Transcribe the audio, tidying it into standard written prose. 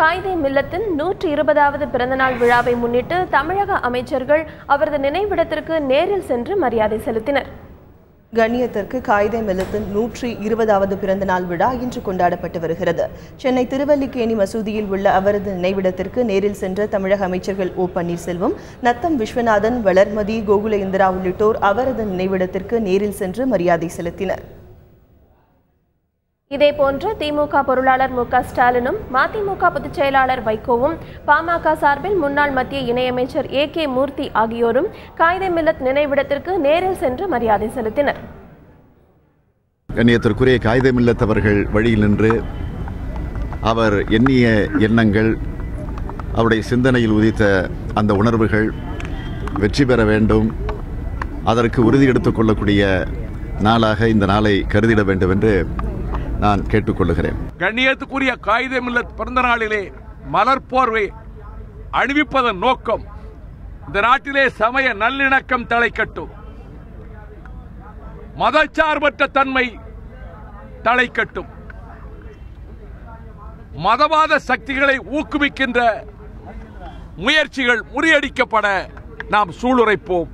காயிதே மில்லத்தின் 120வது பிறந்தநாள் விழாவை முன்னிட்டு தமிழக அமைச்சர்கள் அவரது நினைவிடத்திற்கு நேரில் சென்று மரியாதை செலுத்தினர். கண்ணியத்திற்கு காயிதே மில்லத்தின் 120வது பிறந்தநாள் விழா இன்று கொண்டாடப்பட்டு வருகிறது. சென்னை திருவல்லிக்கேணி மசூதியில் உள்ள அவரது நினைவிடத்திற்கு நேரில் சென்ற தமிழக அமைச்சர்கள் ஓ பன்னீர்செல்வம், நத்தம் விஸ்வநாதன், வளர்மதி, கோகுல இந்திரா உள்ளிட்டோர் அவரது நினைவிடத்திற்கு நேரில் சென்று மரியாதை செலுத்தினர். இதேபோன்று திமுக பொருளாளர் மு.க. ஸ்டாலினும், மதிமுக பொதுச் செயலாளர் வைகோவும், பாமக சார்பில் முன்னாள் மத்திய இணையமைச்சர் ஏ.கே. மூர்த்தி ஆகியோரும் காயிதே மில்லத் நினைவிடத்திற்கு நேரில் சென்று மரியாதை செலுத்தினர். கண்ணியத்திற்குரிய காயிதே மில்லத் அவர்கள் வழியில் நின்று அவர் எண்ணிய எண்ணங்கள், அவருடைய சிந்தனையில் உதித்த அந்த உணர்வுகள் வெற்றி பெற வேண்டும், அதற்கு உறுதி எடுத்துக் கொள்ளக்கூடிய நாளாக இந்த நாளை கருதிட வேண்டும் என்று நான் கேட்டுக்கொள்கிறேன். கண்ணியத்துக்குரிய காயிதே மில்லத் பிறந்த நாளிலே மலர் போர்வை அணிவிப்பதன் நோக்கம் இந்த நாட்டிலே சமய நல்லிணக்கம் தழைக்கட்டும், மதச்சார்பற்ற தன்மை தழைக்கட்டும், மதவாத சக்திகளை ஊக்குவிக்கின்ற முயற்சிகள் முறியடிக்கப்பட நாம் சூளுரைப்போம்.